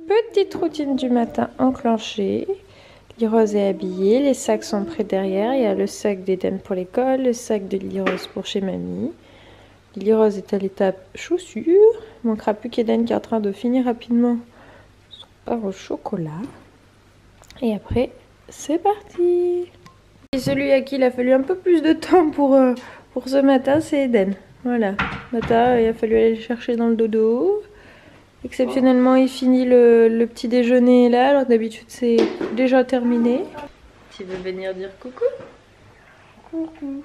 Petite routine du matin enclenchée. Lily-Rose est habillée, les sacs sont prêts derrière. Il y a le sac d'Eden pour l'école, le sac de Lily-Rose pour chez mamie. Lily-Rose est à l'étape chaussures. Il manquera plus qu'Eden qui est en train de finir rapidement son pain au chocolat. Et après, c'est parti. Et celui à qui il a fallu un peu plus de temps pour ce matin, c'est Eden. Voilà, matin, il a fallu aller le chercher dans le dodo. Exceptionnellement, il finit le petit déjeuner là, alors d'habitude c'est déjà terminé. Tu veux venir dire coucou? Coucou.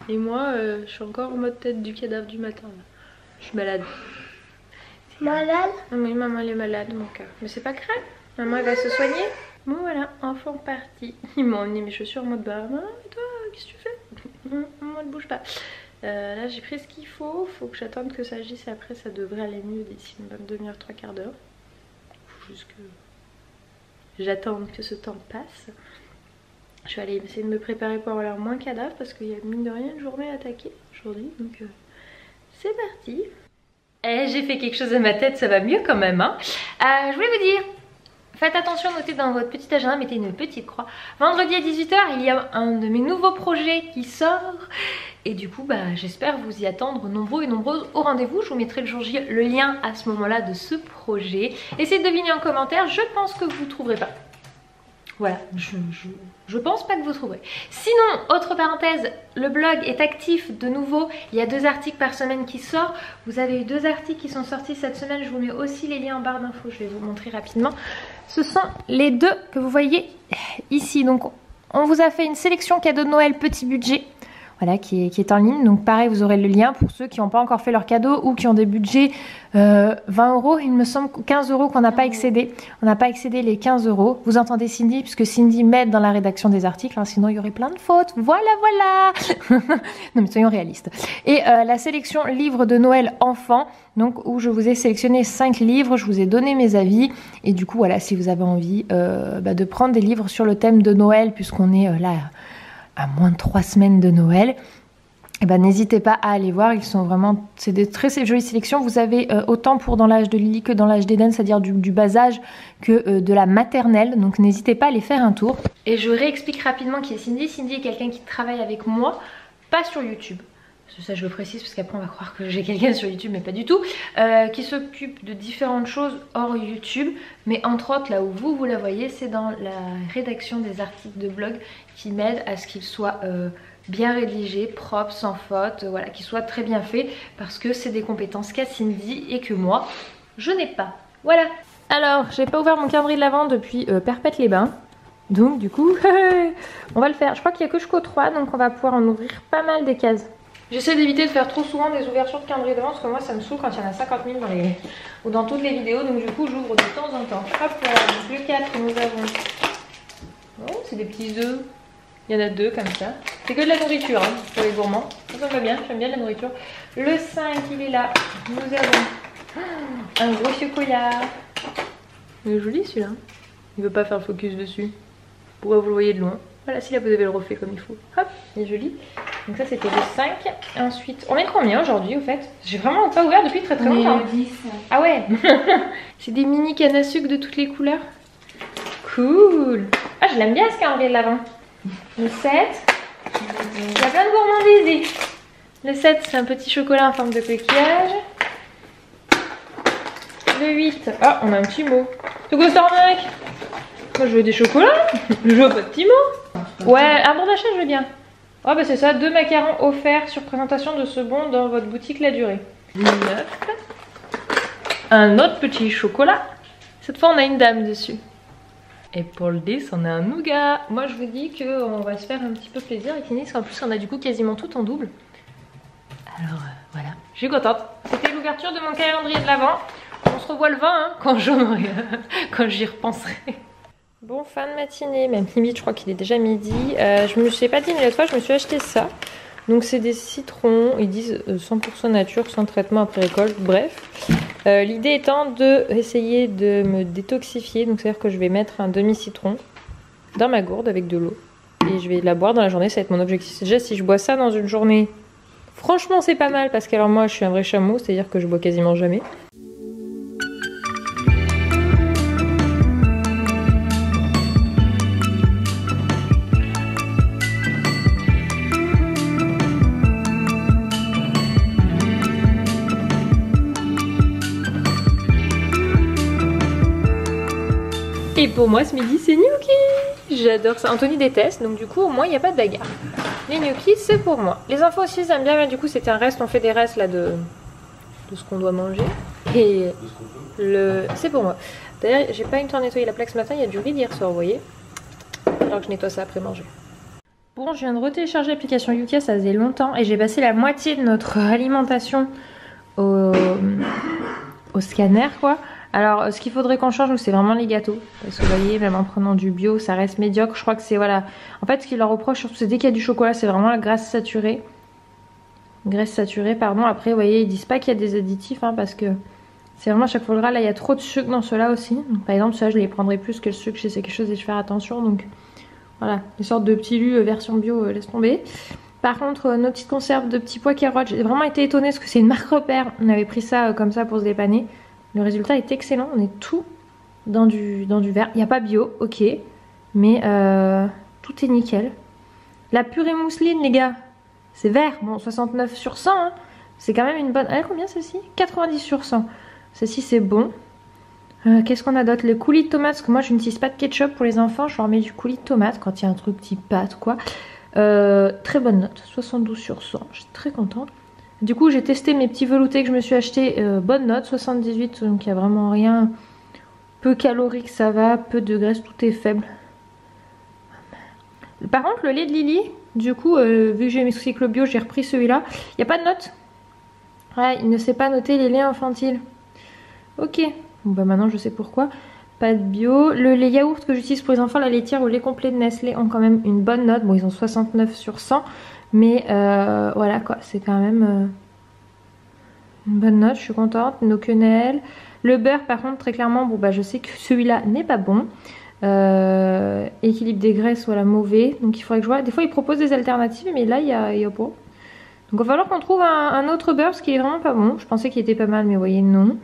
Et moi, je suis encore en mode tête du cadavre du matin. Là. Je suis malade. Malade? Oui, maman elle est malade, mon cœur. Mais c'est pas grave, maman elle va se soigner. Bon voilà, enfant parti. Ils m'ont emmené mes chaussures en mode bah, maman, et toi, qu'est-ce que tu fais? Maman ne bouge pas. Là j'ai pris ce qu'il faut que j'attende que ça agisse et après ça devrait aller mieux d'ici une bonne demi-heure, 3/4 d'heure. Faut juste que j'attende que ce temps passe. Je vais aller essayer de me préparer pour avoir l'air moins cadavre parce qu'il y a mine de rien une journée à attaquer aujourd'hui, donc c'est parti. Et j'ai fait quelque chose à ma tête, ça va mieux quand même hein. Je voulais vous dire, faites attention, notez dans votre petit agenda, mettez une petite croix. Vendredi à 18 h, il y a un de mes nouveaux projets qui sort. Et du coup, j'espère vous y attendre nombreux et nombreuses au rendez-vous. Je vous mettrai le jour J le lien à ce moment-là de ce projet. Essayez de deviner en commentaire, je pense que vous ne trouverez pas. Voilà, je pense pas que vous trouverez. Sinon, autre parenthèse, le blog est actif de nouveau. Il y a 2 articles par semaine qui sortent. Vous avez eu 2 articles qui sont sortis cette semaine. Je vous mets aussi les liens en barre d'infos. Je vais vous montrer rapidement. Ce sont les 2 que vous voyez ici. Donc, on vous a fait une sélection cadeau de Noël petit budget. Voilà, qui est en ligne. Donc pareil, vous aurez le lien pour ceux qui n'ont pas encore fait leur cadeau ou qui ont des budgets 20 €. Il me semble 15 € qu'on n'a pas excédé. On n'a pas excédé les 15 €. Vous entendez Cindy, puisque Cindy m'aide dans la rédaction des articles. Hein, sinon, il y aurait plein de fautes. Voilà, voilà. Non, mais soyons réalistes. Et la sélection livres de Noël enfants, donc où je vous ai sélectionné 5 livres. Je vous ai donné mes avis. Et du coup, voilà, si vous avez envie de prendre des livres sur le thème de Noël, puisqu'on est là à moins de 3 semaines de Noël, et n'hésitez pas à aller voir, ils sont vraiment, c'est des très jolies sélections. Vous avez autant pour dans l'âge de Lily que dans l'âge d'Eden, c'est-à-dire du bas âge que de la maternelle, donc n'hésitez pas à aller faire un tour. Et je réexplique rapidement qui est Cindy. Cindy est quelqu'un qui travaille avec moi, pas sur YouTube. Ça je le précise parce qu'après on va croire que j'ai quelqu'un sur YouTube, mais pas du tout, qui s'occupe de différentes choses hors YouTube, mais entre autres là où vous la voyez, c'est dans la rédaction des articles de blog qui m'aide à ce qu'ils soient bien rédigés, propres, sans faute, voilà, qu'ils soient très bien faits, parce que c'est des compétences qu'a Cindy et que moi je n'ai pas. Voilà. Alors j'ai pas ouvert mon calendrier de l'Avent depuis Perpète-les-Bains. Donc du coup on va le faire. Je crois qu'il n'y a que jusqu'au 3, donc on va pouvoir en ouvrir pas mal des cases. J'essaie d'éviter de faire trop souvent des ouvertures de calendrier d'avant parce que moi ça me saoule quand il y en a 50 000 dans toutes les vidéos, donc du coup j'ouvre de temps en temps. Hop là, donc le 4 nous avons... Oh, c'est des petits œufs. Il y en a 2 comme ça. C'est que de la nourriture hein, pour les gourmands. Ça va bien, j'aime bien la nourriture. Le 5 il est là. Nous avons un gros chocolat. Il est joli celui-là. Il veut pas faire le focus dessus. Pourquoi vous le voyez de loin. Voilà, si là vous avez le reflet comme il faut. Hop, il est joli. Donc ça c'était le 5. Ensuite, on est combien aujourd'hui au fait? J'ai vraiment pas ouvert depuis très longtemps. Le 10. Ah ouais. C'est des mini cannes à sucre de toutes les couleurs. Cool. Ah, je l'aime bien ce calendrier de l'Avent. Le 7. Il y a plein de gourmandises. Le 7 c'est un petit chocolat en forme de coquillage. Le 8. Ah, on a un petit mot. C'est quoi ça, mec? Moi je veux des chocolats. Je veux pas de petits mots. Ouais, un bon d'achat je veux bien. Oh bah c'est ça, 2 macarons offerts sur présentation de ce bon dans votre boutique La Durée. 9. Un autre petit chocolat. Cette fois on a une dame dessus. Et pour le 10 on a un nougat. Moi je vous dis qu'on va se faire un petit peu plaisir avec Inès. En plus on a du coup quasiment tout en double. Alors voilà, je suis contente. C'était l'ouverture de mon calendrier de l'Avent. On se revoit le 20 hein, quand j'y repenserai. Bon, fin de matinée, même limite je crois qu'il est déjà midi. Je me suis pas dit une autre fois, je me suis acheté ça. Donc c'est des citrons, ils disent 100% nature, sans traitement après récolte, bref. L'idée étant d'essayer de me détoxifier, donc c'est à dire que je vais mettre un demi-citron dans ma gourde avec de l'eau. Et je vais la boire dans la journée, ça va être mon objectif. Déjà si je bois ça dans une journée, franchement c'est pas mal parce que alors moi je suis un vrai chameau, c'est à dire que je bois quasiment jamais. Et pour moi ce midi c'est gnocchi. J'adore ça. Anthony déteste, donc du coup au moins il n'y a pas de bagarre. Les gnocchis c'est pour moi. Les enfants aussi ils aiment bien, mais du coup c'était un reste. On fait des restes là de ce qu'on doit manger. Et c'est pour moi. D'ailleurs j'ai pas eu le temps de nettoyer la plaque ce matin, il y a du riz d'hier soir, vous voyez. Alors que je nettoie ça après manger. Bon, je viens de retélécharger l'application Yuka, ça faisait longtemps. Et j'ai passé la moitié de notre alimentation au scanner quoi. Alors ce qu'il faudrait qu'on change, c'est vraiment les gâteaux. Parce que vous voyez, même en prenant du bio, ça reste médiocre. Je crois que c'est voilà. En fait ce qu'ils leur reprochent surtout, c'est dès qu'il y a du chocolat, c'est vraiment la graisse saturée. Graisse saturée, pardon. Après vous voyez, ils disent pas qu'il y a des additifs hein, parce que c'est vraiment à chaque fois le gras. Là il y a trop de sucre dans ceux-là aussi. Donc, par exemple ça je les prendrai plus que le sucre, c'est quelque chose et je vais faire attention. Donc voilà, des sortes de petits lus version bio, laisse tomber. Par contre, nos petites conserves de petits pois carottes, j'ai vraiment été étonnée parce que c'est une marque repère. On avait pris ça comme ça pour se dépanner. Le résultat est excellent, on est tout dans du vert. Il n'y a pas bio, ok, mais tout est nickel. La purée mousseline, les gars, c'est vert. Bon, 69 sur 100, hein. C'est quand même une bonne... Elle, combien celle-ci? 90 sur 100. Celle-ci, c'est bon. Qu'est-ce qu'on a d'autre? Le coulis de tomate, parce que moi, je n'utilise pas de ketchup pour les enfants. Je leur mets du coulis de tomate quand il y a un truc type pâte, quoi. Très bonne note, 72 sur 100. Je suis très contente. Du coup j'ai testé mes petits veloutés que je me suis acheté, bonne note, 78, donc il n'y a vraiment rien. Peu calorique, ça va, peu de graisse, tout est faible. Par contre le lait de Lily, du coup vu que j'ai mes soucis avec le bio, j'ai repris celui-là. Il n'y a pas de note. Ouais, il ne sait pas noter les laits infantiles. Ok, bon bah maintenant je sais pourquoi. Pas de bio. Les yaourts que j'utilise pour les enfants, la laitière ou les complets de Nestlé ont quand même une bonne note. Bon ils ont 69 sur 100. Mais voilà quoi, c'est quand même une bonne note, je suis contente. Nos quenelles. Le beurre par contre très clairement, bon bah je sais que celui-là n'est pas bon. Équilibre des graisses, voilà, mauvais. Donc il faudrait que je vois. Des fois ils proposent des alternatives, mais là il y a pas. Donc il va falloir qu'on trouve un autre beurre parce qu'il est vraiment pas bon. Je pensais qu'il était pas mal mais vous voyez non.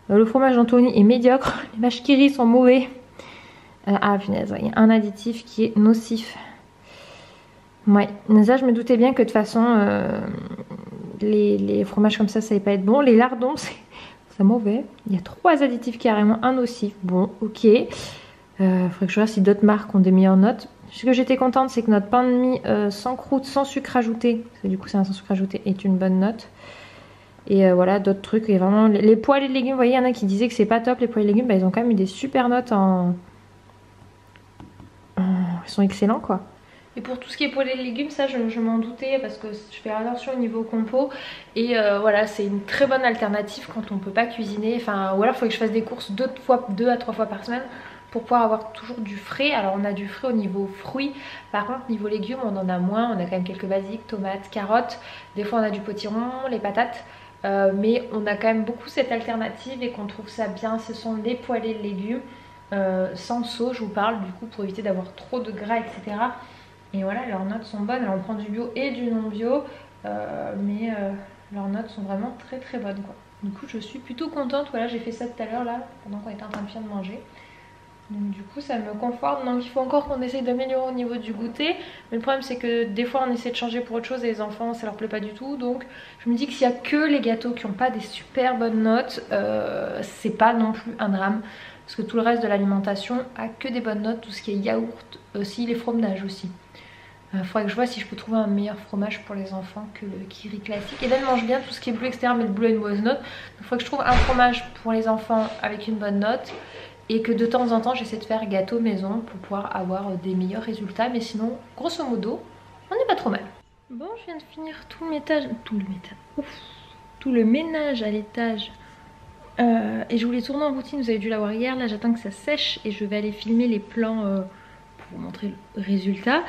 Le fromage d'Antony est médiocre. Les vaches qui rient sont mauvais. Ah punaise, il y a un additif qui est nocif. Ouais, ça je me doutais bien que de toute façon les fromages comme ça allait pas être bon. Les lardons c'est mauvais. Il y a 3 additifs carrément, un nocif. Bon, ok. Faudrait que je vois si d'autres marques ont des meilleures notes. Ce que j'étais contente c'est que notre pain de mie sans croûte, sans sucre ajouté, parce que du coup c'est un sans sucre ajouté, est une bonne note. Et voilà d'autres trucs. Et vraiment les pois et les légumes, vous voyez il y en a qui disaient que c'est pas top les pois et légumes, bah, ils ont quand même eu des super notes ils sont excellents quoi. Et pour tout ce qui est poêlé de légumes, ça je m'en doutais parce que je fais attention au niveau compo. Et voilà, c'est une très bonne alternative quand on peut pas cuisiner. Enfin, ou alors il faut que je fasse des courses 2 à 3 fois par semaine pour pouvoir avoir toujours du frais. Alors on a du frais au niveau fruits. Par contre niveau légumes on en a moins. On a quand même quelques basiques, tomates, carottes. Des fois on a du potiron, les patates. Mais on a quand même beaucoup cette alternative et qu'on trouve ça bien. Ce sont les poêlés de légumes sans sauce, je vous parle du coup pour éviter d'avoir trop de gras etc. Et voilà, leurs notes sont bonnes. Alors on prend du bio et du non bio, mais leurs notes sont vraiment très très bonnes quoi. Du coup je suis plutôt contente. Voilà, j'ai fait ça tout à l'heure là, pendant qu'on était en train de finir de manger. Donc du coup ça me conforte. Donc il faut encore qu'on essaye d'améliorer au niveau du goûter. Mais le problème c'est que des fois on essaie de changer pour autre chose et les enfants ça leur plaît pas du tout. Donc je me dis que s'il y a que les gâteaux qui n'ont pas des super bonnes notes, c'est pas non plus un drame. Parce que tout le reste de l'alimentation a que des bonnes notes. Tout ce qui est yaourt, aussi les fromages aussi. Faudrait que je vois si je peux trouver un meilleur fromage pour les enfants que le Kiri classique. Et là elle mange bien tout ce qui est bleu externe, mais le bleu a une mauvaise note. Donc il faudrait que je trouve un fromage pour les enfants avec une bonne note. Et que de temps en temps j'essaie de faire gâteau maison pour pouvoir avoir des meilleurs résultats. Mais sinon, grosso modo, on n'est pas trop mal. Bon, je viens de finir tout le ménage à l'étage. Et je voulais tourner en routine, vous avez dû la voir hier. Là j'attends que ça sèche et je vais aller filmer les plans pour vous montrer le résultat.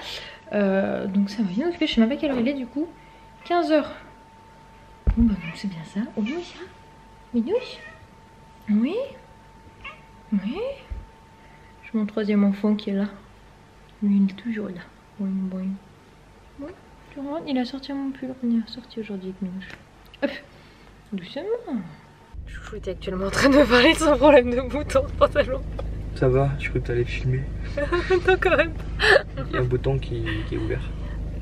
Donc ça m'a bien occupé, je sais même pas quelle heure il est du coup. 15 h. Bon bah c'est bien ça. Oh oui ça. Oui. Oui. Oui. Je mon troisième enfant qui est là. Lui il est toujours là. Boing boing. Bon, tu vois, il a sorti mon pull. On est sorti aujourd'hui avec Minouche. Hop. Doucement. Chouchou était actuellement en train de parler de son problème de bouton de pantalon. Ça va, je crois que t'allais filmer. Non quand même. Il y a un bouton qui est ouvert.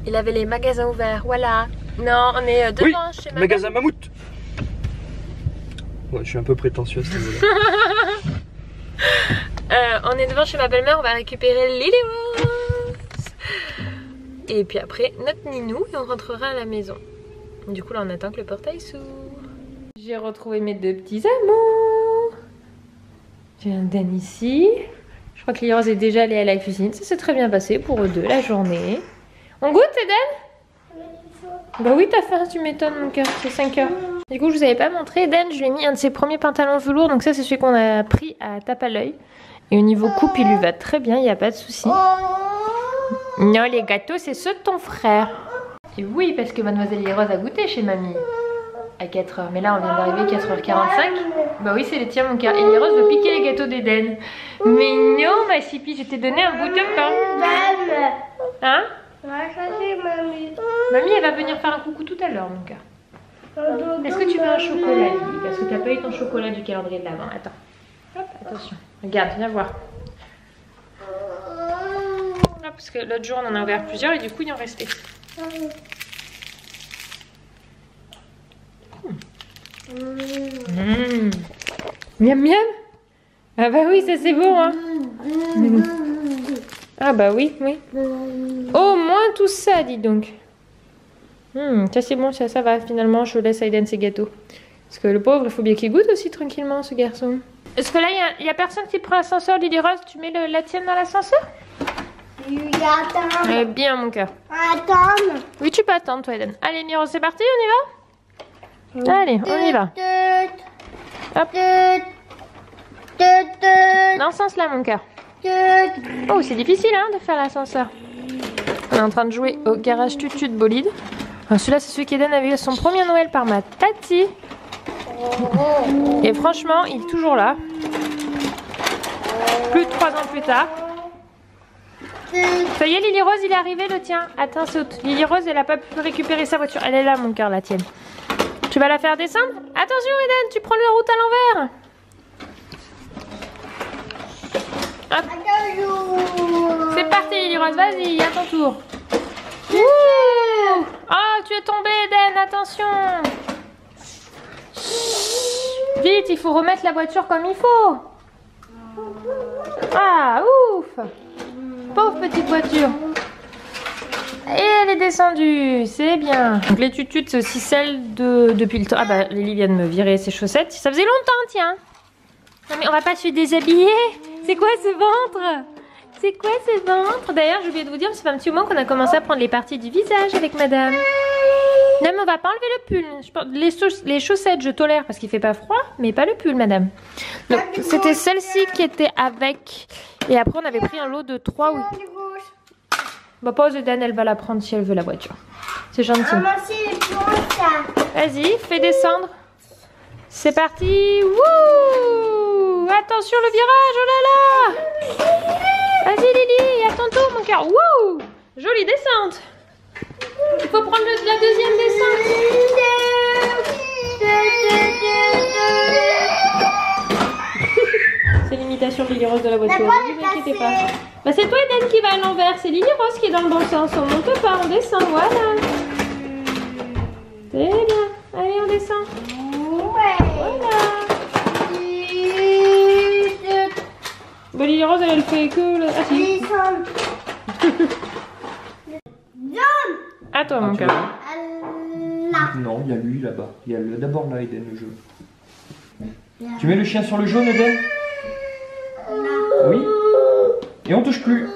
Il avait les magasins ouverts, voilà. Non, on est devant oui, chez magasin Mammouth. Ouais, je suis un peu prétentieux à ce niveau-là. On est devant chez ma belle-mère, on va récupérer Lily Rose. Et puis après notre Ninou et on rentrera à la maison. Du coup là on attend que le portail s'ouvre. J'ai retrouvé mes deux petits amours. J'ai un Dan ici. Je crois que Lily Rose est déjà allée à la cuisine. Ça s'est très bien passé pour eux deux la journée. On goûte Eden? Bah oui t'as faim, tu m'étonnes mon cœur, c'est 5 heures. Du coup je vous avais pas montré, Eden je lui ai mis un de ses premiers pantalons velours. Donc ça c'est celui qu'on a pris à tape à l'œil. Et au niveau coupe il lui va très bien, il n'y a pas de souci. Non les gâteaux c'est ceux de ton frère. Et oui parce que mademoiselle Lily Rose a goûté chez mamie à 4h. Mais là on vient d'arriver 4h45. Bah oui c'est les tiens mon cœur. Et Lily Rose veut piquer les gâteaux d'Eden. Mais non ma Sipi, je t'ai donné un bout de pain. Hein? Mamie elle va venir faire un coucou tout à l'heure mon cœur. Est-ce que tu veux un chocolat Lily? Parce que t'as pas eu ton chocolat du calendrier de l'avant. Attends. Hop, attention. Regarde, viens voir. Hop, parce que l'autre jour on en a ouvert plusieurs et du coup il en restait. Miam miam. Ah bah oui ça c'est bon hein. Ah bah oui, oui. Au moins tout ça dis donc. Ça c'est bon, ça va finalement, je laisse Aiden ses gâteaux. Parce que le pauvre il faut bien qu'il goûte aussi tranquillement ce garçon. Est-ce que là il y a personne qui prend l'ascenseur Lily Rose? Tu mets la tienne dans l'ascenseur? Oui, attends. Bien mon cœur. Attends. Oui tu peux attendre toi Eden. Allez Lily Rose c'est parti, on y va? Allez on y va. Hop. Dans ce sens là mon cœur. Oh c'est difficile hein, de faire l'ascenseur. On est en train de jouer au garage tutu de bolide. Celui-là c'est celui qu'Eden avait eu son premier Noël par ma tati. Et franchement il est toujours là. Plus de 3 ans plus tard. Ça y est Lily Rose il est arrivé le tien. Attends saute. Lily Rose elle a pas pu récupérer sa voiture. Elle est là mon cœur la tienne. Tu vas la faire descendre? Attention Eden, tu prends la route à l'envers. C'est parti Lily Rose, vas-y, à ton tour. Ouh. Oh, tu es tombée Eden, attention. Vite, il faut remettre la voiture comme il faut. Ah, ouf. Pauvre petite voiture. Et elle est descendue, c'est bien. Donc les tututes, c'est aussi celles depuis le temps. Ah bah Lily vient de me virer ses chaussettes. Ça faisait longtemps, tiens. Non mais on va pas se déshabiller. C'est quoi ce ventre? C'est quoi ce ventre? D'ailleurs, j'ai oublié de vous dire, ça fait un petit moment qu'on a commencé à prendre les parties du visage avec madame. Non mais on va pas enlever le pull. Les chaussettes, je tolère parce qu'il fait pas froid, mais pas le pull, madame. Donc c'était celle-ci qui était avec. Et après, on avait pris un lot de 3 ou... Bah pas Eden, elle va la prendre si elle veut la voiture. C'est gentil. Vas-y, fais descendre. C'est parti. Wouh! Attention le virage, oh là là! Vas-y Lily, à ton tour mon cœur. Wouh! Jolie descente. Il faut prendre la deuxième descente. C'est l'imitation de Lily Rose de la voiture, ne vous inquiétez pas. Bah c'est toi Eden qui va à l'envers, c'est Lily Rose qui est dans le bon sens. On monte pas, on descend, voilà. C'est bien. Allez, on descend. Voilà. Bah Lily Rose elle fait que le... Ah si. À toi mon cœur. Non, il y a lui là-bas. Il y a d'abord là Eden le jaune. Tu mets le chien sur le jaune Eden? Oui. Et on touche plus.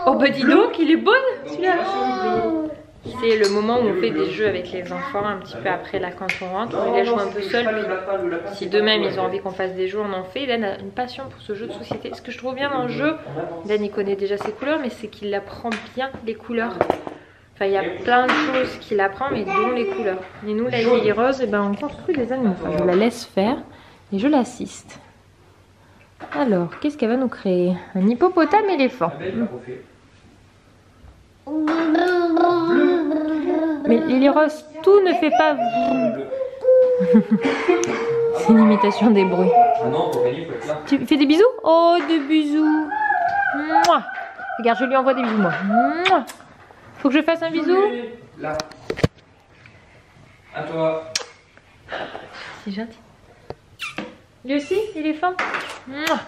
Oh bah dis donc, il est bon celui-là. C'est le moment où on fait des jeux avec les enfants, un petit peu après là quand on rentre. On les joue un peu seul. Puis si d'eux-mêmes ils ont envie qu'on fasse des jeux, on en fait. Dan a une passion pour ce jeu de société. Ce que je trouve bien dans le jeu, Dan il connaît déjà ses couleurs, mais c'est qu'il apprend bien les couleurs. Enfin il y a plein de choses qu'il apprend, mais dont les couleurs. Et nous, la Lily Rose, et ben, on construit des animaux. Enfin, je la laisse faire et je l'assiste. Alors, qu'est-ce qu'elle va nous créer? Un hippopotame éléphant. Mais Lily Rose, tout ne fait pas... C'est une imitation des bruits. Ah non, pour gagner, faut être là. Tu fais des bisous? Oh, des bisous. Mouah. Regarde, je lui envoie des bisous, moi. Mouah. Faut que je fasse un bisou? Là. À toi. C'est gentil. Lui aussi, éléphant. Mouah.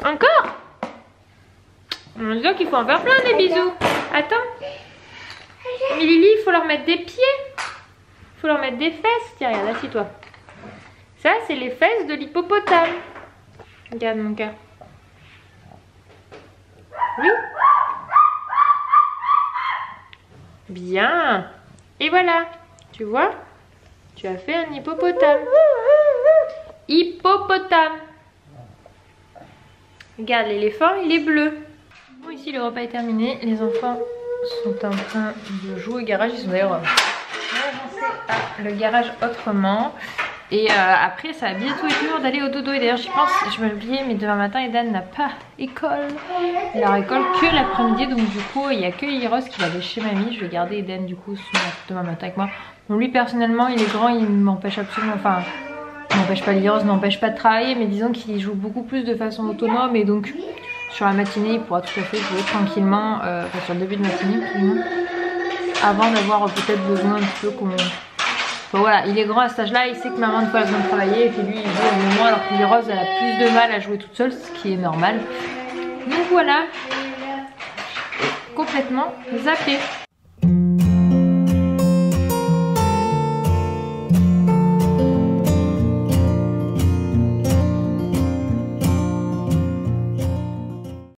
Encore? On dit qu'il faut en faire plein des bisous. Attends. Mais Lily, il faut leur mettre des pieds. Il faut leur mettre des fesses. Tiens, regarde, assis-toi. Ça, c'est les fesses de l'hippopotame. Regarde mon cœur. Oui. Bien. Et voilà. Tu vois? Tu as fait un hippopotame. Hippopotame. Regarde, l'éléphant, il est bleu. Bon, ici, le repas est terminé. Les enfants sont en train de jouer au garage. Ils sont d'ailleurs avancés à le garage autrement. Et après, ça va bientôt être l'heure d'aller au dodo. Et d'ailleurs, j'y pense, je me oubliais, mais demain matin, Eden n'a pas école. Il aura école que l'après-midi. Donc, du coup, il n'y a que Iros qui va aller chez mamie. Je vais garder Eden, du coup, demain matin avec moi. Bon, lui, personnellement, il est grand. Il m'empêche absolument. Enfin, il n'empêche pas Iros, n'empêche pas de travailler. Mais disons qu'il joue beaucoup plus de façon autonome. Et donc, sur la matinée, il pourra tout à fait jouer tranquillement. Enfin, sur le début de matinée, avant d'avoir peut-être besoin un petit peu qu'on. Bon, voilà, il est grand à cet âge-là, il sait que maman ne peut pas besoin de travailler et puis lui il joue au moment alors que Rose elle a plus de mal à jouer toute seule, ce qui est normal. Donc voilà, complètement zappé.